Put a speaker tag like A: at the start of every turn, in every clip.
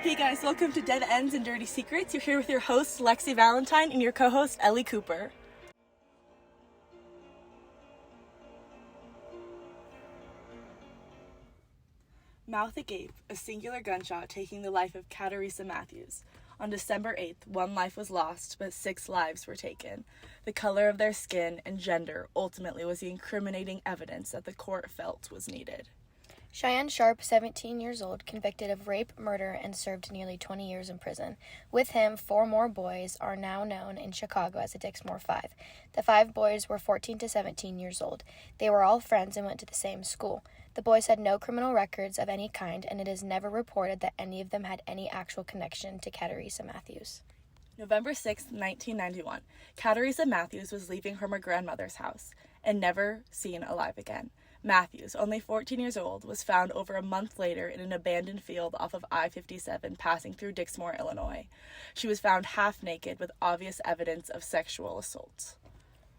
A: Hey guys, welcome to Dead Ends and Dirty Secrets. You're here with your host, Lexi Valentine, and your co-host, Ellie Cooper. Mouth agape, a singular gunshot taking the life of Cateresa Matthews. On December 8th, 1 life was lost, but 6 lives were taken. The color of their skin and gender ultimately was the incriminating evidence that the court felt was needed.
B: Shainne Sharp, 17 years old, convicted of rape, murder, and served nearly 20 years in prison. With him, 4 more boys are now known in Chicago as the Dixmoor 5. The 5 boys were 14 to 17 years old. They were all friends and went to the same school. The boys had no criminal records of any kind, and it is never reported that any of them had any actual connection to Cateresa Matthews.
A: November 6, 1991, Cateresa Matthews was leaving from her grandmother's house and never seen alive again. Matthews, only 14 years old, was found over a month later in an abandoned field off of I-57 passing through Dixmoor, Illinois. She was found half naked with obvious evidence of sexual assault.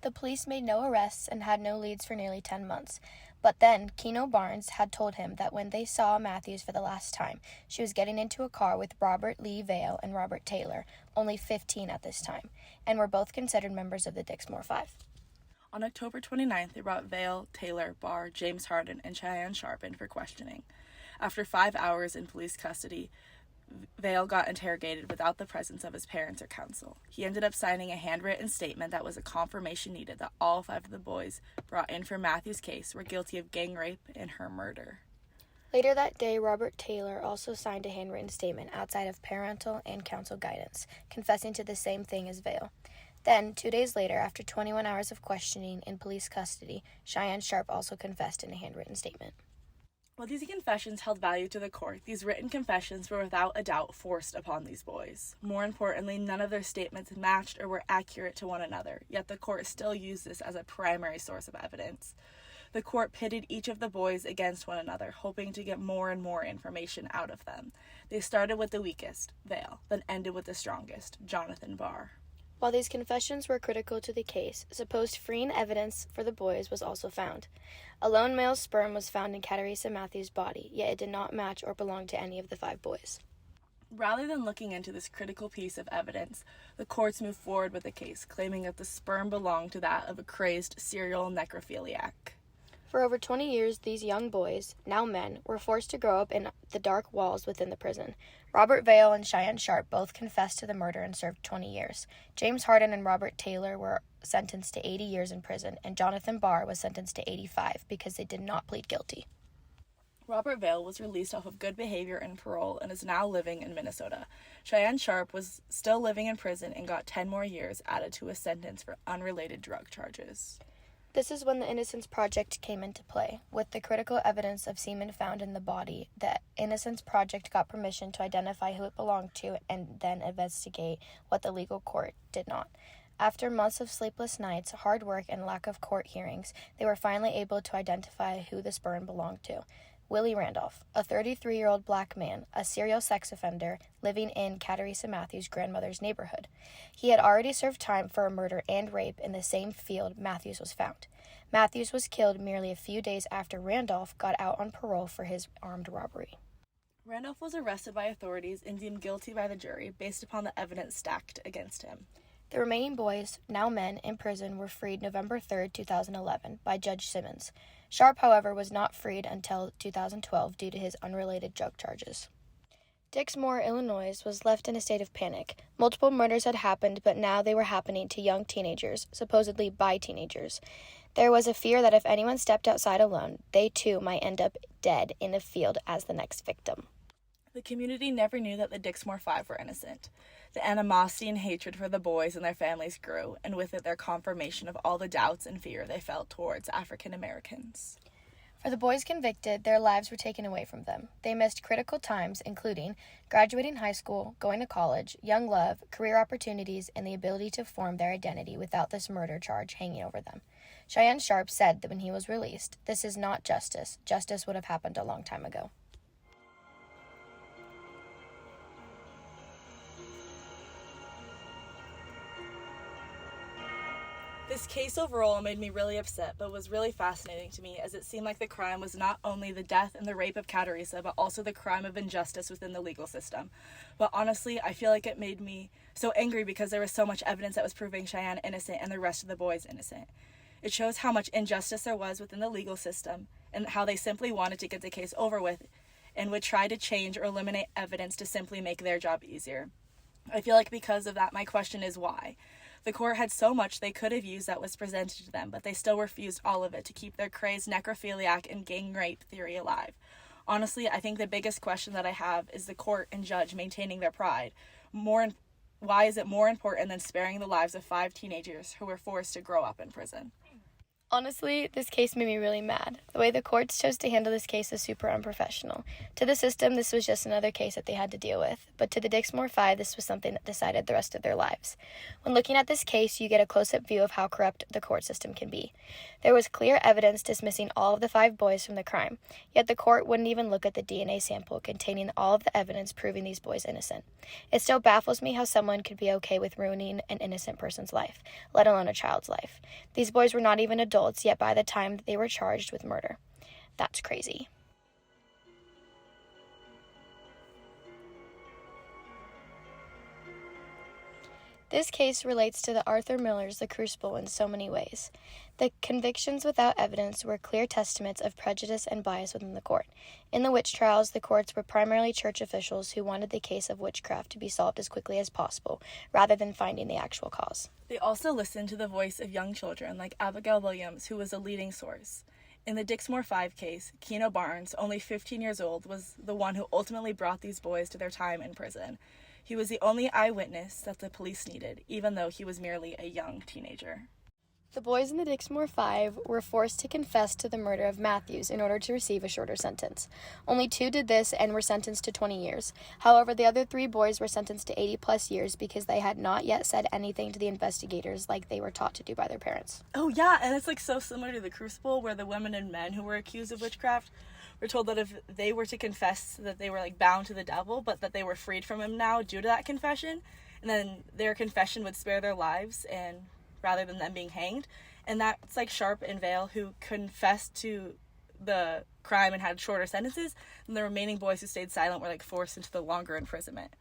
B: The police made no arrests and had no leads for nearly 10 months. But then, Keno Barnes had told him that when they saw Matthews for the last time, she was getting into a car with Robert Lee Vale and Robert Taylor, only 15 at this time, and were both considered members of the Dixmoor 5.
A: On October 29th, they brought Vale, Taylor, Barr, James Harden, and Shainne Sharp in for questioning. After 5 hours in police custody, Vale got interrogated without the presence of his parents or counsel. He ended up signing a handwritten statement that was a confirmation needed that all 5 of the boys brought in for Matthew's case were guilty of gang rape and her murder.
B: Later that day, Robert Taylor also signed a handwritten statement outside of parental and counsel guidance, confessing to the same thing as Vale. Then, 2 days later, after 21 hours of questioning in police custody, Shainne Sharp also confessed in a handwritten statement.
A: While these confessions held value to the court, these written confessions were without a doubt forced upon these boys. More importantly, none of their statements matched or were accurate to one another, yet the court still used this as a primary source of evidence. The court pitted each of the boys against one another, hoping to get more and more information out of them. They started with the weakest, Vale, then ended with the strongest, Jonathan Barr.
B: While these confessions were critical to the case, supposed freeing evidence for the boys was also found. A lone male sperm was found in Cateresa Matthews' body, yet it did not match or belong to any of the 5 boys.
A: Rather than looking into this critical piece of evidence, the courts moved forward with the case, claiming that the sperm belonged to that of a crazed serial necrophiliac.
B: For over 20 years, these young boys, now men, were forced to grow up in the dark walls within the prison. Robert Vale and Shainne Sharp both confessed to the murder and served 20 years. James Harden and Robert Taylor were sentenced to 80 years in prison, and Jonathan Barr was sentenced to 85 because they did not plead guilty.
A: Robert Vale was released off of good behavior and parole and is now living in Minnesota. Shainne Sharp was still living in prison and got 10 more years added to a sentence for unrelated drug charges.
B: This is when the Innocence Project came into play. With the critical evidence of semen found in the body, the Innocence Project got permission to identify who it belonged to and then investigate what the legal court did not. After months of sleepless nights, hard work, and lack of court hearings, they were finally able to identify who the sperm belonged to. Willie Randolph, a 33-year-old black man, a serial sex offender, living in Cateresa Matthews' grandmother's neighborhood. He had already served time for a murder and rape in the same field Matthews was found. Matthews was killed merely a few days after Randolph got out on parole for his armed robbery.
A: Randolph was arrested by authorities and deemed guilty by the jury based upon the evidence stacked against him.
B: The remaining boys, now men, in prison were freed November 3, 2011, by Judge Simmons. Sharp, however, was not freed until 2012 due to his unrelated drug charges. Dixmoor, Illinois, was left in a state of panic. Multiple murders had happened, but now they were happening to young teenagers, supposedly by teenagers. There was a fear that if anyone stepped outside alone, they too might end up dead in a field as the next victim.
A: The community never knew that the Dixmoor 5 were innocent. The animosity and hatred for the boys and their families grew, and with it their confirmation of all the doubts and fear they felt towards African Americans.
B: For the boys convicted, their lives were taken away from them. They missed critical times, including graduating high school, going to college, young love, career opportunities, and the ability to form their identity without this murder charge hanging over them. Shainne Sharp said that when he was released, "This is not justice. Justice would have happened a long time ago."
A: This case overall made me really upset, but was really fascinating to me, as it seemed like the crime was not only the death and the rape of Cateresa, but also the crime of injustice within the legal system. But honestly, I feel like it made me so angry because there was so much evidence that was proving Shainne innocent and the rest of the boys innocent. It shows how much injustice there was within the legal system and how they simply wanted to get the case over with and would try to change or eliminate evidence to simply make their job easier. I feel like because of that, my question is why? The court had so much they could have used that was presented to them, but they still refused all of it to keep their crazed necrophiliac and gang rape theory alive. Honestly, I think the biggest question that I have is the court and judge maintaining their pride. Why is it more important than sparing the lives of 5 teenagers who were forced to grow up in prison?
B: Honestly, this case made me really mad. The way the courts chose to handle this case was super unprofessional. To the system, this was just another case that they had to deal with, but to the Dixmoor 5, this was something that decided the rest of their lives. When looking at this case, you get a close-up view of how corrupt the court system can be. There was clear evidence dismissing all of the 5 boys from the crime, yet the court wouldn't even look at the DNA sample containing all of the evidence proving these boys innocent. It still baffles me how someone could be okay with ruining an innocent person's life, let alone a child's life. These boys were not even adults, yet by the time they were charged with murder. That's crazy. This case relates to the Arthur Miller's The Crucible in so many ways. The convictions without evidence were clear testaments of prejudice and bias within the court. In the witch trials, the courts were primarily church officials who wanted the case of witchcraft to be solved as quickly as possible, rather than finding the actual cause.
A: They also listened to the voice of young children like Abigail Williams, who was a leading source. In the Dixmoor 5 case, Keno Barnes, only 15 years old, was the one who ultimately brought these boys to their time in prison. He was the only eyewitness that the police needed, even though he was merely a young teenager.
B: The boys in the Dixmoor 5 were forced to confess to the murder of Matthews in order to receive a shorter sentence. Only 2 did this and were sentenced to 20 years. However, the other 3 boys were sentenced to 80-plus years because they had not yet said anything to the investigators like they were taught to do by their parents.
A: Oh yeah, and it's so similar to the Crucible, where the women and men who were accused of witchcraft were told that if they were to confess that they were bound to the devil, but that they were freed from him now due to that confession, and then their confession would spare their lives and rather than them being hanged. And that's Sharp and Vale, who confessed to the crime and had shorter sentences, and the remaining boys who stayed silent were forced into the longer imprisonment.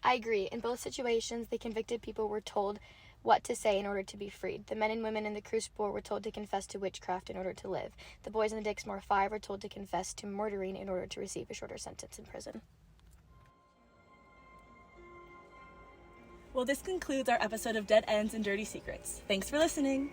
B: I agree. In both situations, the convicted people were told what to say in order to be freed. The men and women in the Crucible were told to confess to witchcraft in order to live. The boys in the Dixmoor 5 were told to confess to murdering in order to receive a shorter sentence in prison.
A: Well, this concludes our episode of Dead Ends and Dirty Secrets. Thanks for listening!